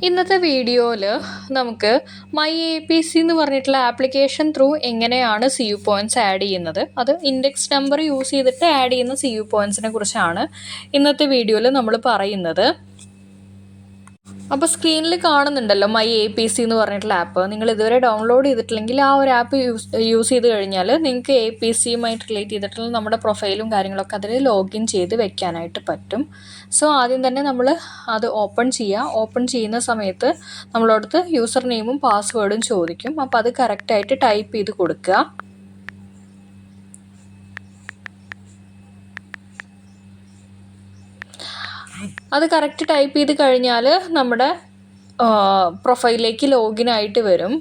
ഇന്നത്തെ വീഡിയോയിൽ നമുക്ക് മൈ എ പി സി എന്ന് പറഞ്ഞിട്ടുള്ള ആപ്ലിക്കേഷൻ ത്രൂ എങ്ങനെയാണ് സി യു പോയിൻറ്റ്സ് ആഡ് ചെയ്യുന്നത്, അത് ഇൻഡെക്സ് നമ്പർ യൂസ് ചെയ്തിട്ട് ആഡ് ചെയ്യുന്ന സി യു പോയിൻറ്റ്സിനെ കുറിച്ചാണ് ഇന്നത്തെ വീഡിയോയിൽ നമ്മൾ പറയുന്നത്. അപ്പോൾ സ്ക്രീനിൽ കാണുന്നുണ്ടല്ലോ മൈ എ പി സി എന്ന് പറഞ്ഞിട്ടുള്ള ആപ്പ്. നിങ്ങൾ ഇതുവരെ ഡൗൺലോഡ് ചെയ്തിട്ടില്ലെങ്കിൽ ആ ഒരു ആപ്പ് യൂസ് ചെയ്ത് കഴിഞ്ഞാൽ നിങ്ങൾക്ക് എ പി സിയുമായിട്ട് റിലേറ്റ് ചെയ്തിട്ടുള്ള നമ്മുടെ പ്രൊഫൈലും കാര്യങ്ങളൊക്കെ അതിൽ ലോഗിൻ ചെയ്ത് വെക്കാനായിട്ട് പറ്റും. സോ ആദ്യം തന്നെ നമ്മൾ അത് ഓപ്പൺ ചെയ്യുക. ഓപ്പൺ ചെയ്യുന്ന സമയത്ത് നമ്മളടുത്ത് യൂസർ നെയിമും പാസ്വേഡും ചോദിക്കും. അപ്പോൾ അത് കറക്റ്റായിട്ട് ടൈപ്പ് ചെയ്ത് കൊടുക്കുക. അത് കറക്റ്റ് ടൈപ്പ് ചെയ്ത് കഴിഞ്ഞാൽ നമ്മുടെ പ്രൊഫൈലിലേക്ക് ലോഗിൻ ആയിട്ട് വരും.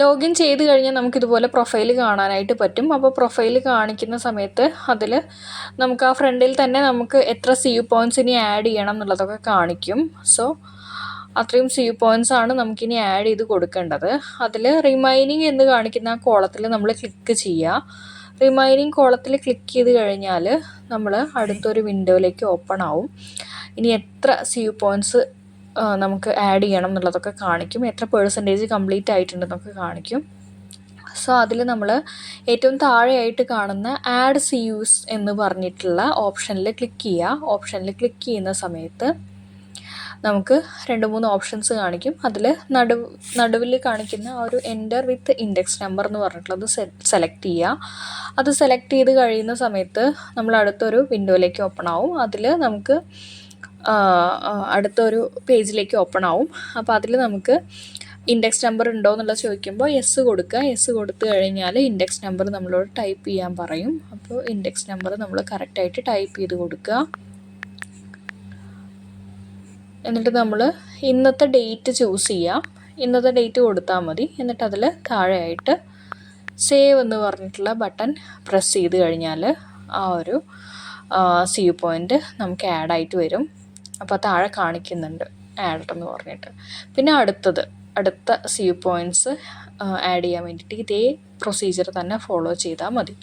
ലോഗിൻ ചെയ്ത് കഴിഞ്ഞാൽ നമുക്കിതുപോലെ പ്രൊഫൈൽ കാണാനായിട്ട് പറ്റും. അപ്പോൾ പ്രൊഫൈൽ കാണിക്കുന്ന സമയത്ത് അതിൽ നമുക്ക് ആ ഫ്രണ്ടിൽ തന്നെ നമുക്ക് എത്ര സി യു പോയിൻറ്റ്സ് ഇനി ആഡ് ചെയ്യണം എന്നുള്ളതൊക്കെ കാണിക്കും. സോ അത്രയും സി യു പോയിൻറ്റ്സ് ആണ് നമുക്കിനി ആഡ് ചെയ്ത് കൊടുക്കേണ്ടത്. അതിൽ റിമൈനിങ് എന്ന് കാണിക്കുന്ന ആ കോളത്തിൽ നമ്മൾ ക്ലിക്ക് ചെയ്യുക. റിമൈനിങ് കോളത്തിൽ ക്ലിക്ക് ചെയ്ത് കഴിഞ്ഞാൽ നമ്മൾ അടുത്തൊരു വിൻഡോയിലേക്ക് ഓപ്പൺ ആവും. ഇനി എത്ര സി യു പോയിൻറ്റ്സ് നമുക്ക് ആഡ് ചെയ്യണം എന്നുള്ളതൊക്കെ കാണിക്കും, എത്ര പെർസെൻറ്റേജ് കംപ്ലീറ്റ് ആയിട്ടുണ്ടെന്നൊക്കെ കാണിക്കും. സോ അതിൽ നമ്മൾ ഏറ്റവും താഴെയായിട്ട് കാണുന്ന ആഡ് സി യൂസ് എന്ന് പറഞ്ഞിട്ടുള്ള ഓപ്ഷനിൽ ക്ലിക്ക് ചെയ്യുക. ഓപ്ഷനിൽ ക്ലിക്ക് ചെയ്യുന്ന സമയത്ത് നമുക്ക് 2-3 ഓപ്ഷൻസ് കാണിക്കും. അതിൽ നടുവിൽ കാണിക്കുന്ന ആ ഒരു എൻ്റർ വിത്ത് ഇൻഡെക്സ് നമ്പർ എന്ന് പറഞ്ഞിട്ടുള്ളത് സെലക്ട് ചെയ്യുക. അത് സെലക്ട് ചെയ്ത് കഴിയുന്ന സമയത്ത് നമ്മൾ അടുത്തൊരു വിൻഡോയിലേക്ക് ഓപ്പൺ ആവും. അതിൽ നമുക്ക് അടുത്തൊരു പേജിലേക്ക് ഓപ്പൺ ആവും. അപ്പോൾ അതിൽ നമുക്ക് ഇൻഡെക്സ് നമ്പർ ഉണ്ടോ എന്നുള്ളത് ചോദിക്കുമ്പോൾ യെസ് കൊടുക്കുക. യെസ് കൊടുത്തു കഴിഞ്ഞാൽ ഇൻഡെക്സ് നമ്പർ നമ്മളോട് ടൈപ്പ് ചെയ്യാൻ പറയും. അപ്പോൾ ഇൻഡെക്സ് നമ്പർ നമ്മൾ കറക്റ്റായിട്ട് ടൈപ്പ് ചെയ്ത് കൊടുക്കുക. എന്നിട്ട് നമ്മൾ ഇന്നത്തെ ഡേറ്റ് ചൂസ് ചെയ്യുക. ഇന്നത്തെ ഡേറ്റ് കൊടുത്താൽ മതി. എന്നിട്ട് അതിൽ താഴെയായിട്ട് സേവ് എന്ന് പറഞ്ഞിട്ടുള്ള ബട്ടൺ പ്രസ് ചെയ്ത് കഴിഞ്ഞാൽ ആ ഒരു സി യു പോയിൻ്റ് നമുക്ക് ആഡായിട്ട് വരും. അപ്പോൾ താഴെ കാണിക്കുന്നുണ്ട് ആഡ് എന്ന് പറഞ്ഞിട്ട്. പിന്നെ അടുത്ത സി യു പോയിൻറ്റ്സ് ആഡ് ചെയ്യാൻ വേണ്ടിയിട്ട് ഇതേ പ്രൊസീജിയർ തന്നെ ഫോളോ ചെയ്താൽ മതി.